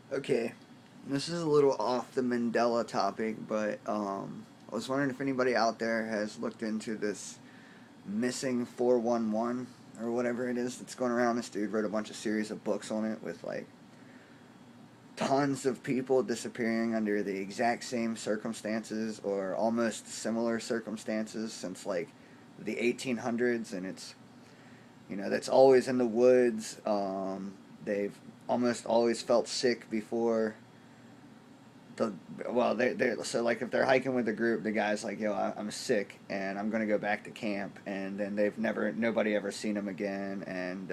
Okay, this is a little off the Mandela topic, but I was wondering if anybody out there has looked into this missing 411 or whatever it is that's going around. This dude wrote a bunch of series of books on it with like tons of people disappearing under the exact same circumstances or almost similar circumstances since like the 1800s, and it's that's always in the woods. They've almost always felt sick before the they so like if they're hiking with a group, the guy's like, yo, I'm sick and I'm gonna go back to camp, and then nobody ever seen him again, and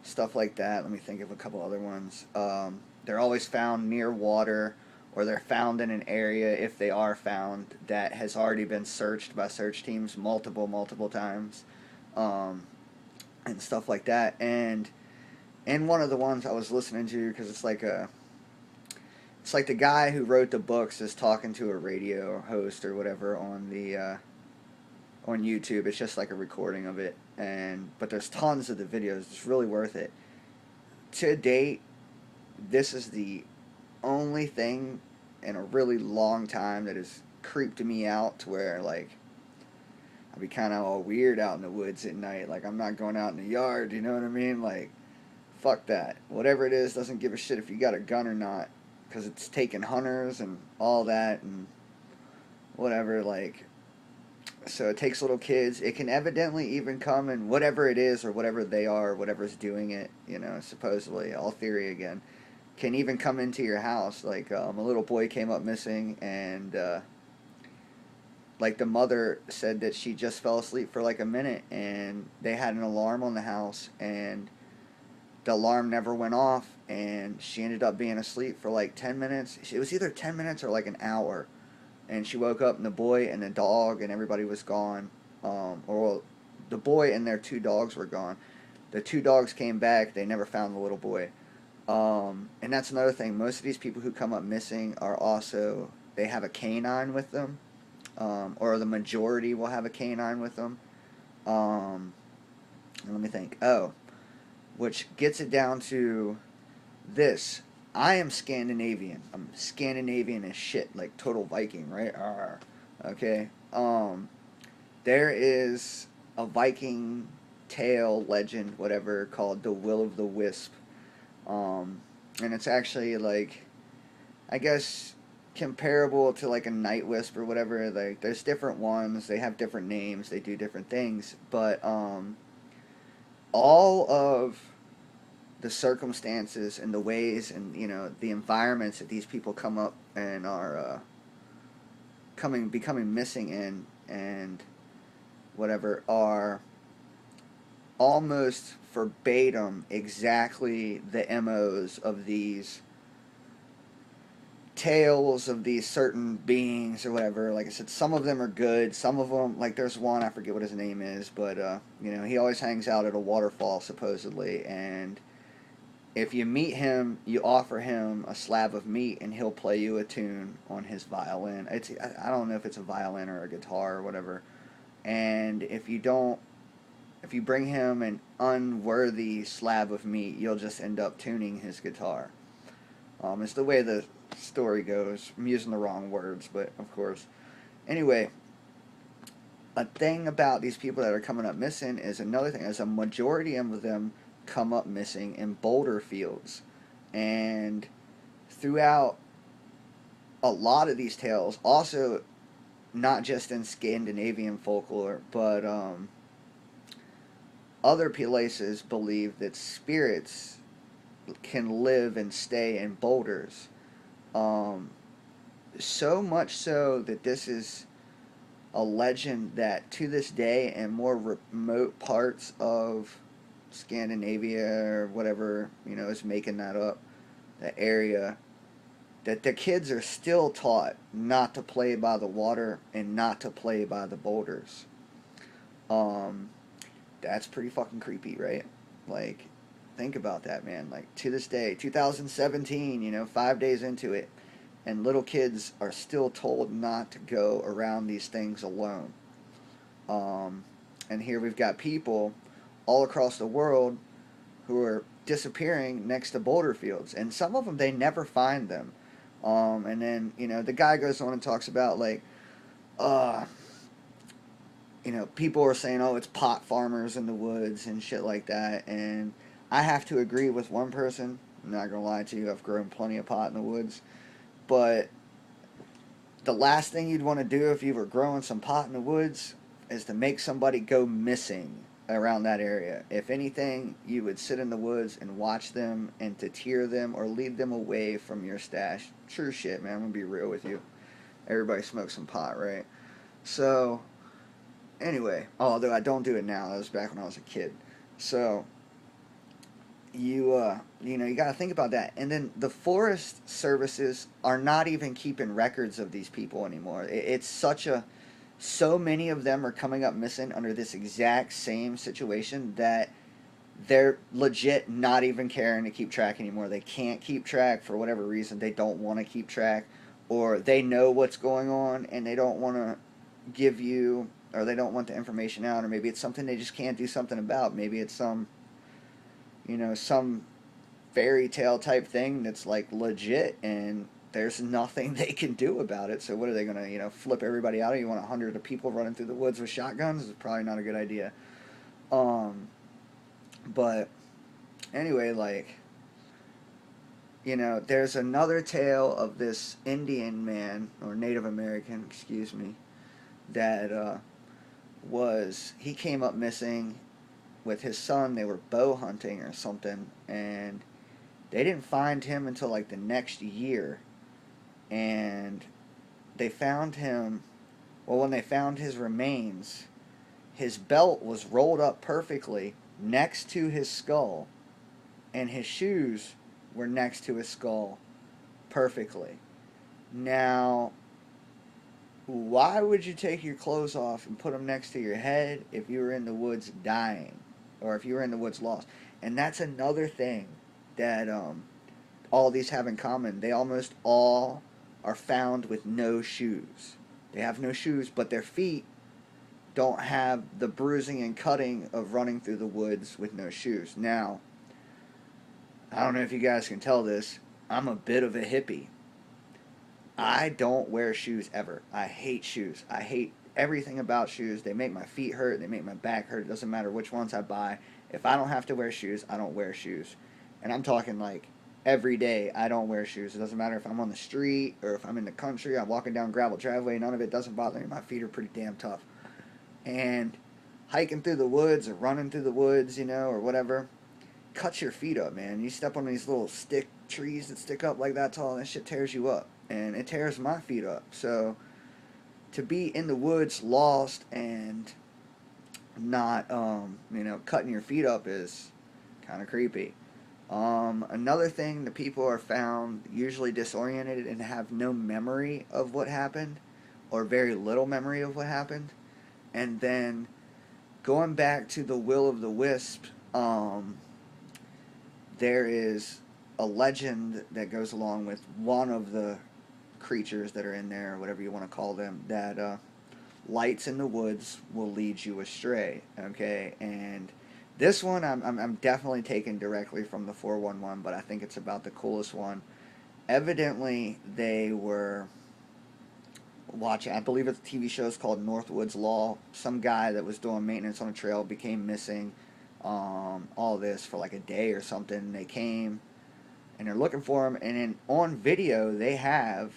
stuff like that. Let me think of a couple other ones. They're always found near water, or they're found in an area, if they are found, that has already been searched by search teams multiple times, um, and stuff like that. And in one of the ones I was listening to, because it's like the guy who wrote the books is talking to a radio host or whatever on YouTube. It's just like a recording of it, and but there's tons of the videos. It's really worth it. To date, this is the only thing in a really long time that has creeped me out to where like I'd be kind of all weird out in the woods at night. Like I'm not going out in the yard. You know what I mean? Like fuck that. Whatever it is doesn't give a shit if you got a gun or not, because it's taking hunters and all that and whatever. Like so it takes little kids. It can evidently even come in whatever it is or whatever they are, whatever's doing it. Supposedly all theory again can even come into your house. Like a little boy came up missing, and like the mother said that she just fell asleep for like a minute, and they had an alarm on the house, and the alarm never went off, and she ended up being asleep for like 10 minutes. It was either 10 minutes or like an hour, and she woke up and the boy and the dog and everybody was gone. Or well, the boy and their two dogs were gone. The two dogs came back. They never found the little boy. And that's another thing. Most of these people who come up missing are also, they have a canine with them, or the majority will have a canine with them. Um, Let me think. Oh, which gets it down to this. I am Scandinavian. I'm Scandinavian as shit, like total Viking, right? Arr. Okay. There is a Viking tale, legend, whatever, called the-wisp. And it's actually like, I guess, comparable to like a night wisp or whatever. Like, there's different ones. They have different names. They do different things. But all of the circumstances and the ways and the environments that these people come up and are coming becoming missing in and whatever are almost verbatim exactly the MOs of these tales of these certain beings or whatever. Like I said, some of them are good. Some of them, like there's one, I forget what his name is, but he always hangs out at a waterfall supposedly, and if you meet him, you offer him a slab of meat, and he'll play you a tune on his violin. I don't know if it's a violin or a guitar or whatever. And if you bring him an unworthy slab of meat, you'll just end up tuning his guitar. It's the way the story goes. I'm using the wrong words, but of course. Anyway, a thing about these people that are coming up missing is another thing. Is a majority of them come up missing in boulder fields, and throughout a lot of these tales, also not just in Scandinavian folklore, but other places believe that spirits can live and stay in boulders. Um, so much so that this is a legend that to this day, in more remote parts of Scandinavia or whatever, is making that up, the area, that the kids are still taught not to play by the water and not to play by the boulders. Um, that's pretty fucking creepy, right? Like, think about that, man. Like, to this day, 2017, 5 days into it, and little kids are still told not to go around these things alone. Um, and here we've got people all across the world who are disappearing next to boulder fields, and some of them they never find them. And then the guy goes on and talks about like, uh, people are saying, oh, it's pot farmers in the woods and shit like that, and I have to agree with one person. I'm not gonna lie to you, I've grown plenty of pot in the woods, but the last thing you'd want to do if you were growing some pot in the woods is to make somebody go missing around that area. If anything, you would sit in the woods and watch them and to tear them or lead them away from your stash. True shit, man. I'm gonna be real with you. Everybody smokes some pot, right? So, anyway, although I don't do it now, that was back when I was a kid. So, you got to think about that. And then the forest services are not even keeping records of these people anymore. It's so many of them are coming up missing under this exact same situation that they're legit not even caring to keep track anymore. They can't keep track for whatever reason. They don't want to keep track, or they know what's going on and they don't want to give you, or they don't want the information out, or maybe it's something they just can't do something about. Maybe it's some fairy tale type thing that's like legit and there's nothing they can do about it. So what are they going to, flip everybody out? You want 100 of people running through the woods with shotguns? It's probably not a good idea. But anyway, like, there's another tale of this Indian man, or Native American, excuse me, that he came up missing with his son. They were bow hunting or something, and they didn't find him until like the next year. And they found him, well, when they found his remains, his belt was rolled up perfectly next to his skull, and his shoes were next to his skull perfectly. Now, why would you take your clothes off and put them next to your head if you were in the woods dying, or if you were in the woods lost? And that's another thing that all these have in common. They almost all are found with no shoes. They have no shoes, but their feet don't have the bruising and cutting of running through the woods with no shoes. Now, I don't know if you guys can tell this, I'm a bit of a hippie. I don't wear shoes ever. I hate shoes. I hate everything about shoes. They make my feet hurt. They make my back hurt. It doesn't matter which ones I buy. If I don't have to wear shoes, I don't wear shoes. And I'm talking like every day I don't wear shoes. It doesn't matter if I'm on the street or if I'm in the country. I'm walking down gravel driveway. None of it doesn't bother me. My feet are pretty damn tough. And hiking through the woods or running through the woods, or whatever, cuts your feet up, man. You step on these little stick trees that stick up like that tall, and that shit tears you up. And it tears my feet up. So to be in the woods lost and not, cutting your feet up is kind of creepy. Another thing, the people are found usually disoriented and have no memory of what happened, or very little memory of what happened. And then going back to the will-o'-the-wisp, there is a legend that goes along with one of the creatures that are in there, or whatever you want to call them, that lights in the woods will lead you astray. Okay, and this one I'm definitely taking directly from the 411, but I think it's about the coolest one. Evidently, they were watching, I believe it's a TV show, it's called Northwood's Law. Some guy that was doing maintenance on a trail became missing. All this for like a day or something. They came and they're looking for him, and then on video they have,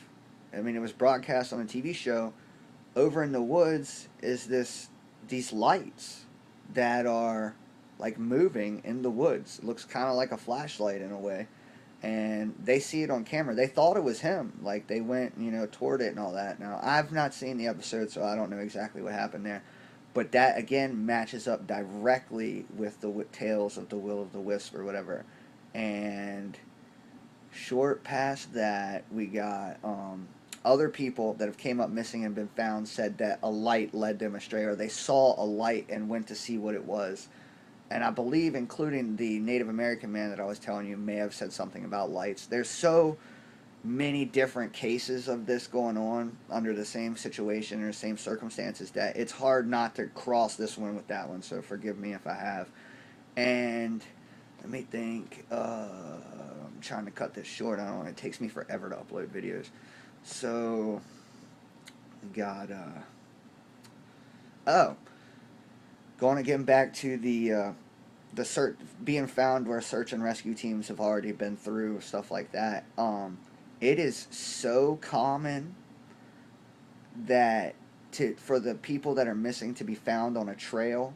it was broadcast on a TV show, over in the woods is these lights that are like moving in the woods. It looks kind of like a flashlight in a way, and they see it on camera. They thought it was him, like they went toward it and all that. Now I've not seen the episode, so I don't know exactly what happened there, but that again matches up directly with the tales of the will-o'-the-wisp or whatever. And short past that, we got other people that have came up missing and been found said that a light led them astray, or they saw a light and went to see what it was. And I believe, including the Native American man that I was telling you, may have said something about lights. There's so many different cases of this going on under the same situation or same circumstances that it's hard not to cross this one with that one. So forgive me if I have. And let me think. I'm trying to cut this short. I don't know. It takes me forever to upload videos. So, we got, oh, going again back to the search being found where search and rescue teams have already been through, stuff like that. It is so common that for the people that are missing to be found on a trail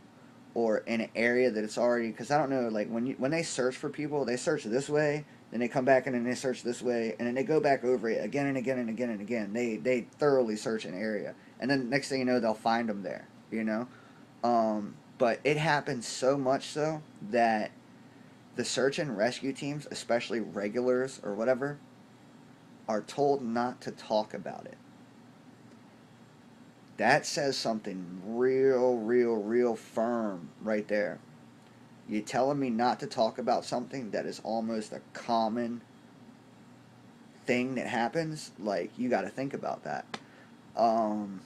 or in an area that it's already, because I don't know, like when they search for people, they search this way, then they come back and then they search this way, and then they go back over it again and again and again and again. They thoroughly search an area, and then next thing you know, they'll find them there. You know, but it happens so much so that the search and rescue teams, especially regulars or whatever, are told not to talk about it. That says something real firm right there. You're telling me not to talk about something that is almost a common thing that happens? Like, you got to think about that. And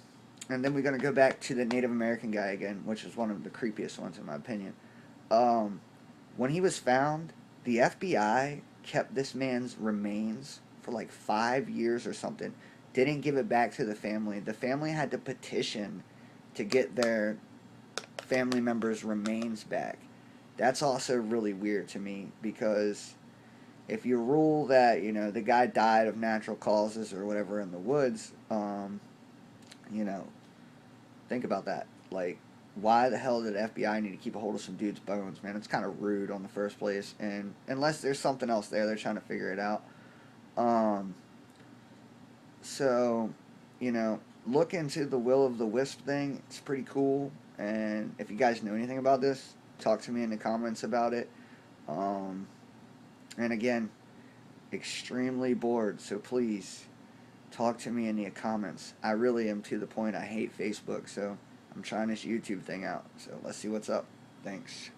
then we're going to go back to the Native American guy again, which is one of the creepiest ones in my opinion. When he was found, the FBI kept this man's remains for like 5 years or something. Didn't give it back to the family. The family had to petition to get their family members' remains back. That's also really weird to me, because if you rule that, you know, the guy died of natural causes or whatever in the woods, you know, think about that. Like, why the hell did the FBI need to keep a hold of some dude's bones, man? It's kind of rude on the first place, and unless there's something else there, they're trying to figure it out. So, you know, look into the Will of the Wisp thing. It's pretty cool. And if you guys know anything about this, talk to me in the comments about it. And again, extremely bored, so please talk to me in the comments. I really am to the point I hate Facebook, so I'm trying this YouTube thing out. So let's see what's up. Thanks.